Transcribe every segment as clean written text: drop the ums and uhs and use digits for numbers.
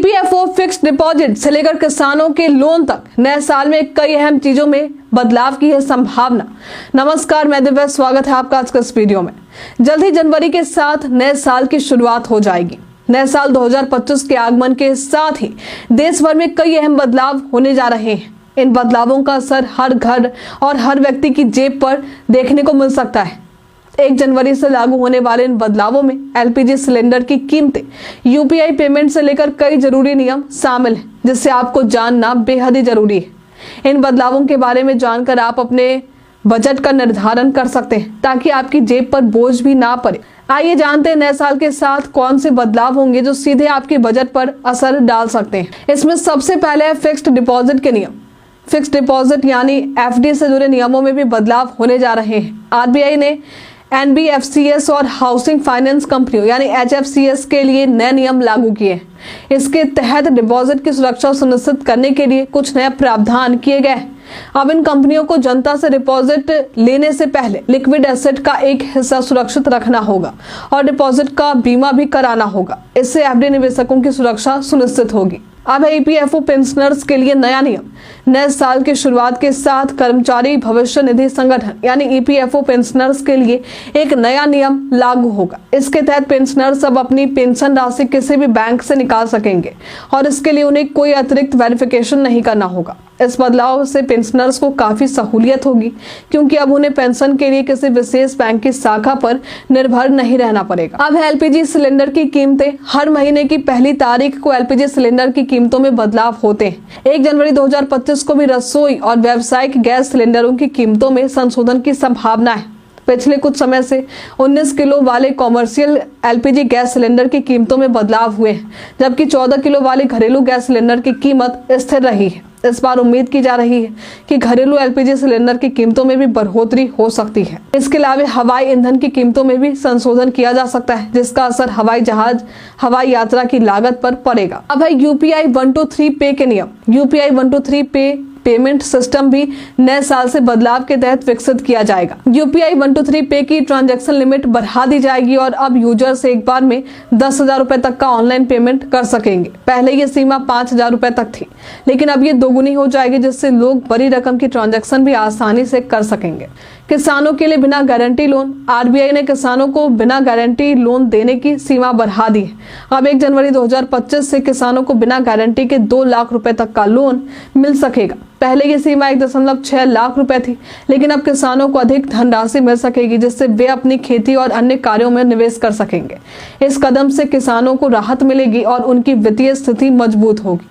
EPFO fixed deposit से लेकर किसानों के लोन तक नए साल में कई अहम चीजों में बदलाव की है संभावना। नमस्कार, मैं दिव्या, स्वागत है आपका आज के इस वीडियो में। जल्द ही जनवरी के साथ नए साल की शुरुआत हो जाएगी। नए साल 2025 के आगमन के साथ ही देश भर में कई अहम बदलाव होने जा रहे हैं। इन बदलावों का असर हर घर और हर व्यक्ति की जेब पर देखने को मिल सकता है। 1 जनवरी से लागू होने वाले इन बदलावों में एलपीजी सिलेंडर की कीमतें, यूपीआई पेमेंट से लेकर कई जरूरी नियम शामिल हैं, जिससे आपको जानना बेहद ही जरूरी है। इन बदलावों के बारे में जानकर आप अपने बजट का निर्धारण कर सकते हैं, ताकि आपकी जेब पर बोझ भी ना पड़े। आइए जानते हैं नए साल के साथ कौन से बदलाव होंगे जो सीधे आपके बजट पर असर डाल सकते हैं। इसमें सबसे पहले है फिक्स्ड डिपॉजिट के नियम। फिक्स्ड डिपॉजिट यानी एफडी से जुड़े नियमों में भी बदलाव होने जा रहे हैं। आरबीआई ने एनबीएफसीएस और हाउसिंग फाइनेंस कंपनियों यानी एचएफसीएस के लिए नए नियम लागू किए। इसके तहत डिपॉजिट की सुरक्षा सुनिश्चित करने के लिए कुछ नए प्रावधान किए गए। अब इन कंपनियों को जनता से डिपॉजिट लेने से पहले लिक्विड एसेट का एक हिस्सा सुरक्षित रखना होगा और डिपॉजिट का बीमा भी कराना होगा। इससे एफडी निवेशकों की सुरक्षा सुनिश्चित होगी। अब है ईपीएफओ पेंशनर्स के लिए नया नियम। नए साल की शुरुआत के साथ कर्मचारी भविष्य निधि संगठन यानी ईपीएफओ पेंशनर्स के लिए एक नया नियम लागू होगा। इसके तहत पेंशनर्स अब अपनी पेंशन राशि किसी भी बैंक से निकाल सकेंगे और इसके लिए उन्हें कोई अतिरिक्त वेरिफिकेशन नहीं करना होगा। इस बदलाव से पेंशनर्स को काफी सहूलियत होगी, क्योंकि अब उन्हें पेंशन के लिए किसी विशेष बैंक की शाखा पर निर्भर नहीं रहना पड़ेगा। अब है एलपीजी सिलेंडर की कीमतें। हर महीने की पहली तारीख को एलपीजी सिलेंडर की कीमतों में बदलाव होते हैं। 1 जनवरी 2025 को भी रसोई और व्यावसायिक गैस सिलेंडरों की कीमतों में संशोधन की संभावना है। पिछले कुछ समय से 19 किलो वाले कॉमर्शियल एलपीजी गैस सिलेंडर की कीमतों में बदलाव हुए हैं, जबकि 14 किलो वाले घरेलू गैस सिलेंडर की कीमत स्थिर रही है। इस बार उम्मीद की जा रही है कि घरेलू एलपीजी सिलेंडर की कीमतों में भी बढ़ोतरी हो सकती है। इसके अलावा हवाई ईंधन की कीमतों में भी संशोधन किया जा सकता है, जिसका असर हवाई जहाज, हवाई यात्रा की लागत पर पड़ेगा। अब है यूपीआई 123 पे के नियम। यूपीआई 123 पे पेमेंट सिस्टम भी नए साल से बदलाव के तहत विकसित किया जाएगा। यूपीआई 123 पे की ट्रांजैक्शन लिमिट बढ़ा दी जाएगी और अब यूजर्स एक बार में 10,000 रुपए तक का ऑनलाइन पेमेंट कर सकेंगे। पहले ये सीमा 5,000 रुपए तक थी, लेकिन अब ये दोगुनी हो जाएगी, जिससे लोग बड़ी रकम की ट्रांजैक्शन भी आसानी से कर सकेंगे। किसानों के लिए बिना गारंटी लोन। आरबीआई ने किसानों को बिना गारंटी लोन देने की सीमा बढ़ा दी है। अब 1 जनवरी 2025 से किसानों को बिना गारंटी के 2 लाख रुपए तक का लोन मिल सकेगा। पहले ये सीमा 1.6 लाख रुपए थी, लेकिन अब किसानों को अधिक धनराशि मिल सकेगी, जिससे वे अपनी खेती और अन्य कार्यों में निवेश कर सकेंगे। इस कदम से किसानों को राहत मिलेगी और उनकी वित्तीय स्थिति मजबूत होगी।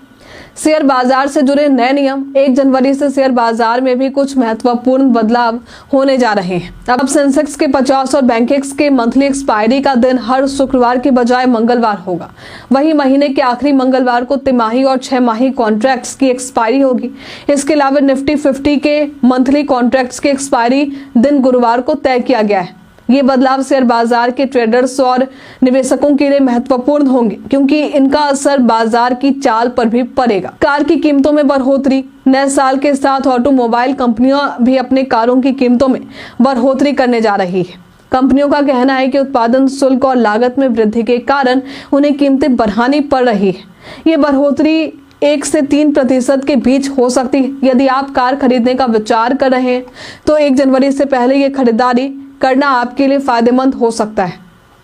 शेयर बाजार से जुड़े नए नियम। 1 जनवरी से शेयर बाजार में भी कुछ महत्वपूर्ण बदलाव होने जा रहे हैं। अब सेंसेक्स के 50 और बैंकेक्स के मंथली एक्सपायरी का दिन हर शुक्रवार के बजाय मंगलवार होगा। वहीं महीने के आखिरी मंगलवार को तिमाही और 6 माही कॉन्ट्रैक्ट्स की एक्सपायरी होगी। इसके अलावा निफ्टी 50 के मंथली कॉन्ट्रैक्ट्स की एक्सपायरी दिन गुरुवार को तय किया गया है। ये बदलाव शेयर बाजार के ट्रेडर्स और निवेशकों के लिए महत्वपूर्ण होंगे, क्योंकि इनका असर बाजार की चाल पर भी पड़ेगा। कार की कीमतों में बढ़ोतरी। नए साल के साथ ऑटोमोबाइल कंपनियां भी अपने कारों की कीमतों में बढ़ोतरी करने जा रही है। कंपनियों का कहना है कि उत्पादन शुल्क और लागत में वृद्धि के कारण उन्हें कीमतें बढ़ानी पड़ रही है। ये बढ़ोतरी 1 से 3% के बीच हो सकती है। यदि आप कार खरीदने का विचार कर रहे हैं तो 1 जनवरी से पहले ये खरीदारी करना आपके लिए फायदेमंद हो सकता है।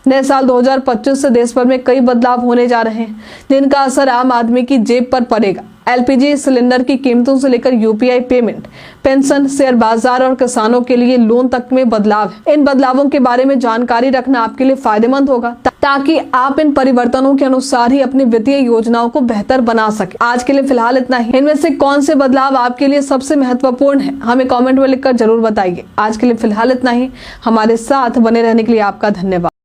नए साल 2025 से देश भर में कई बदलाव होने जा रहे हैं, जिनका असर आम आदमी की जेब पर पड़ेगा। एलपीजी सिलेंडर की कीमतों से लेकर यूपीआई पेमेंट, पेंशन, शेयर बाजार और किसानों के लिए लोन तक में बदलाव है। इन बदलावों के बारे में जानकारी रखना आपके लिए फायदेमंद होगा, ताकि आप इन परिवर्तनों के अनुसार ही अपनी वित्तीय योजनाओं को बेहतर बना सके। आज के लिए फिलहाल इतना ही। इनमें से कौन से बदलाव आपके लिए सबसे महत्वपूर्ण है, हमें कमेंट में लिखकर जरूर बताइए। आज के लिए फिलहाल इतना ही। हमारे साथ बने रहने के लिए आपका धन्यवाद।